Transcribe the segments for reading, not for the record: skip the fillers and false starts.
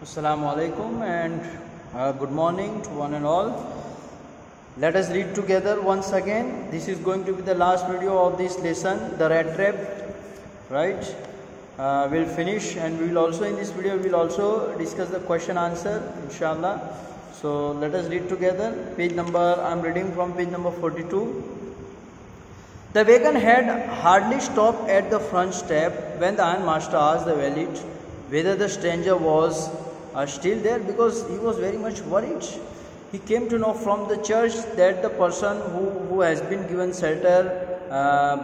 Assalamu alaikum and good morning to one and all. Let us read together once again. This is going to be the last video of this lesson, the rat trap, right? We'll finish, and we will also in this video we will also discuss the question answer inshallah. So let us read together. Page number, I am reading from page number 42. The wagon had hardly stopped at the front step when the ironmaster asked the valet whether the stranger was still there, because he was very much worried. He came to know from the church that the person who has been given shelter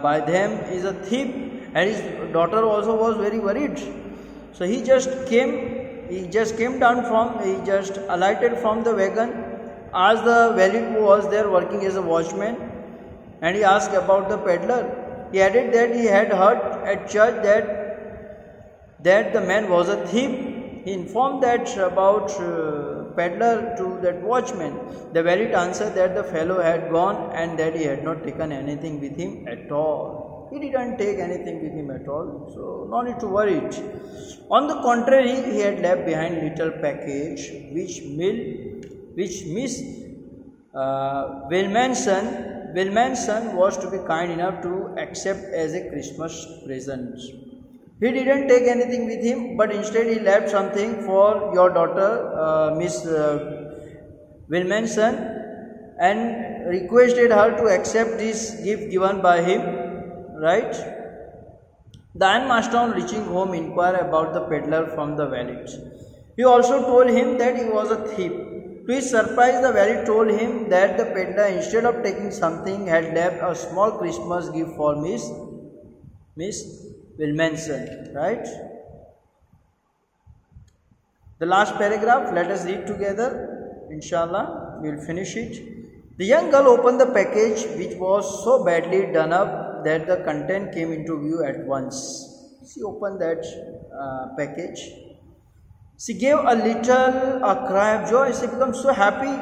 by them is a thief, and his daughter also was very worried. So he just alighted from the wagon, asked the valet who was there working as a watchman, and he asked about the peddler. He added that he had heard at church that the man was a thief. He informed that about peddler to that watchman. The valet answered that the fellow had gone and that he had not taken anything with him at all. He didn't take anything with him at all, so no need to worry. On the contrary, he had left behind little package which Miss Wilmanson was to be kind enough to accept as a Christmas present. He didn't take anything with him, but instead he left something for your daughter, Miss Wilmanson, and requested her to accept this gift given by him, right? The ironmaster, on reaching home, inquired about the peddler from the valet. He also told him that he was a thief. To his surprise, the valet told him that the peddler, instead of taking something, had left a small Christmas gift for Miss Wilmanson, right? The last paragraph, let us read together. Inshallah, we will finish it. The young girl opened the package, which was so badly done up that the content came into view at once. She opened that package. She gave a cry of joy. She became so happy.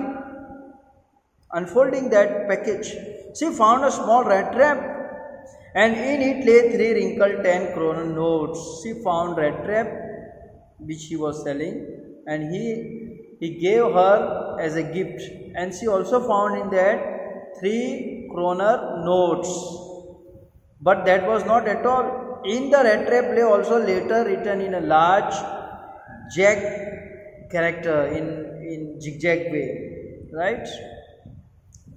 Unfolding that package, she found a small rat trap, and in it lay 3 wrinkled 10 kroner notes. She found rat trap which he was selling, and he gave her as a gift, and she also found in that 3 kroner notes. But that was not at all. In the rat trap lay also letter written in a large jack character in zigzag way, right?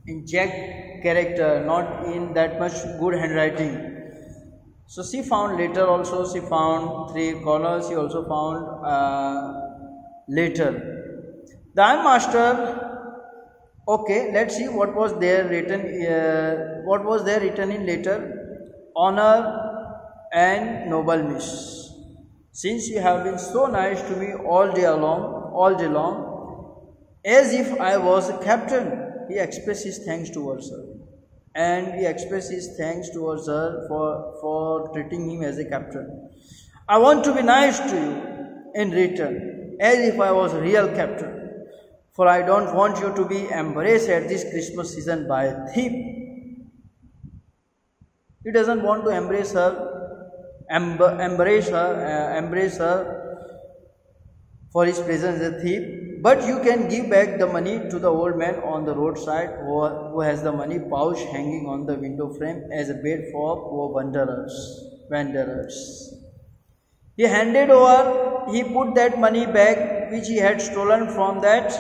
In jack character, not in that much good handwriting. So she found later also, she found 3 corners, she also found later. The ironmaster, okay, let's see what was there written in later. Honor and noble miss, since you have been so nice to me all day long, as if I was a captain. He expressed his thanks towards her, and he expressed his thanks towards her for treating him as a captain. I want to be nice to you in return, as if I was a real captain, for I don't want you to be embraced at this Christmas season by a thief. He doesn't want to embrace her for his presence as a thief. But you can give back the money to the old man on the roadside who has the money pouch hanging on the window frame as a bait for poor wanderers. He put that money back which he had stolen from that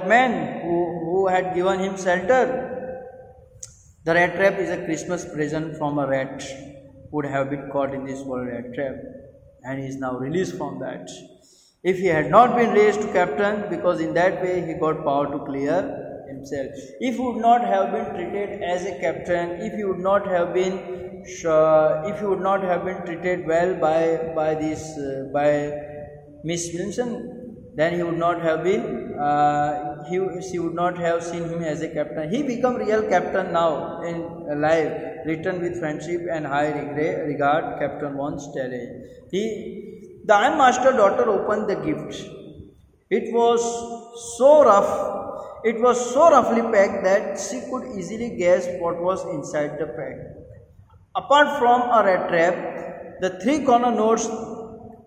man who had given him shelter. The rat trap is a Christmas present from a rat who would have been caught in this world rat trap, and he is now released from that. If he had not been raised to captain, because in that way he got power to clear himself. If he would not have been treated as a captain, if he would not have been treated well by Miss Wilson, then he would not have been. She would not have seen him as a captain. He become real captain now in life, written with friendship and high regard. Captain von Stelle. The ironmaster daughter opened the gift. It was so roughly packed that she could easily guess what was inside the pack. Apart from a rat trap, the 3 corner notes,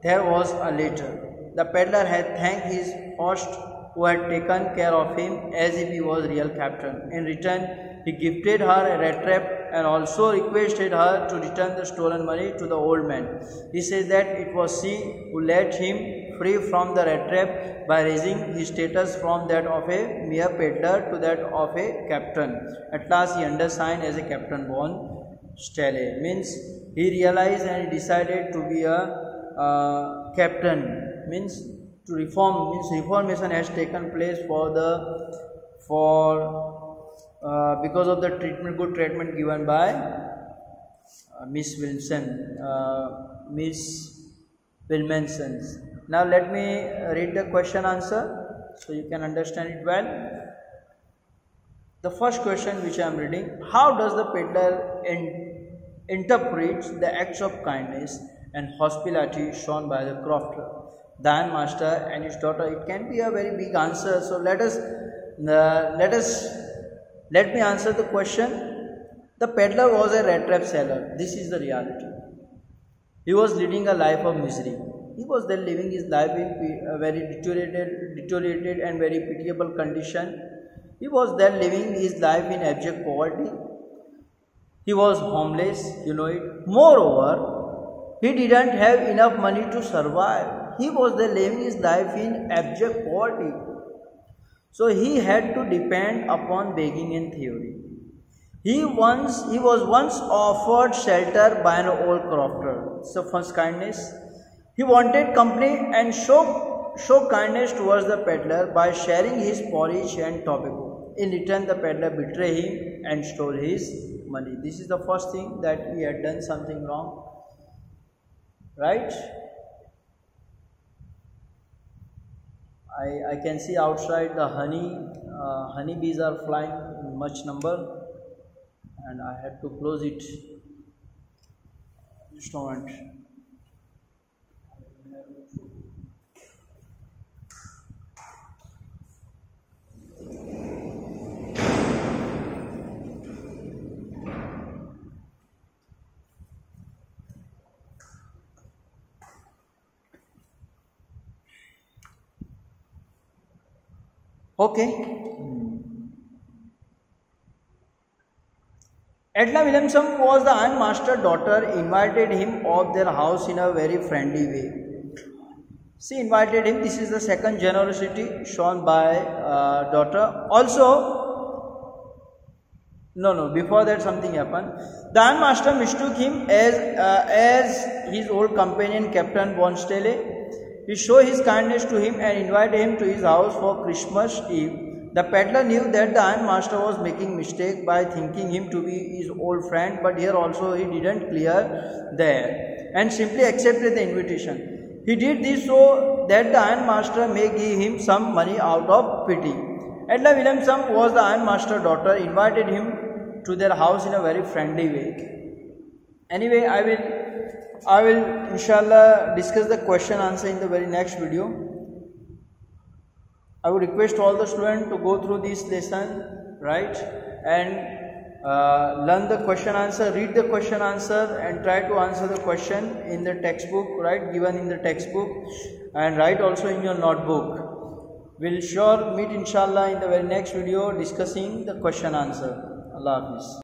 there was a letter. The peddler had thanked his host who had taken care of him as if he was real captain. In return, he gifted her a rat trap and also requested her to return the stolen money to the old man. He says that it was she who led him free from the rat trap by raising his status from that of a mere peddler to that of a captain. At last he undersigned as a Captain von Stele. Means he realized and he decided to be a captain. Means to reform, means reformation has taken place because of the good treatment given by Miss Wilmanson. Now let me read the question answer so you can understand it well. The first question which I am reading: how does the peddler interpret the acts of kindness and hospitality shown by the crofter, the ironmaster and his daughter? It can be a very big answer, so let me answer the question. The peddler was a rat trap seller. This is the reality. He was leading a life of misery. He was then living his life in a very deteriorated and very pitiable condition. He was then living his life in abject poverty. He was homeless, you know it. Moreover, he didn't have enough money to survive. He was then living his life in abject poverty. So he had to depend upon begging in theory. He was once offered shelter by an old crofter. So first kindness. He wanted company and show kindness towards the peddler by sharing his porridge and tobacco. In return, the peddler betrayed him and stole his money. This is the first thing, that he had done something wrong. Right? I can see outside the honeybees are flying in much number, and I had to close it. Just a moment. Okay. Edna Williamson was the ironmaster's daughter, invited him of their house in a very friendly way. She invited him. This is the second generosity shown by daughter. Also, before that something happened. The ironmaster mistook him as his old companion Captain von Stele. He showed his kindness to him and invited him to his house for Christmas Eve. The peddler knew that the ironmaster was making mistake by thinking him to be his old friend, but here also he didn't clear the air and simply accepted the invitation. He did this so that the ironmaster may give him some money out of pity. Edna Williamson was the ironmaster's daughter, invited him to their house in a very friendly way. Anyway, I will inshallah discuss the question answer in the very next video. I would request all the students to go through this lesson, right, and learn the question answer, read the question answer and try to answer the question in the textbook, right, given in the textbook, and write also in your notebook. We'll sure meet inshallah in the very next video discussing the question answer. Allah Hafiz.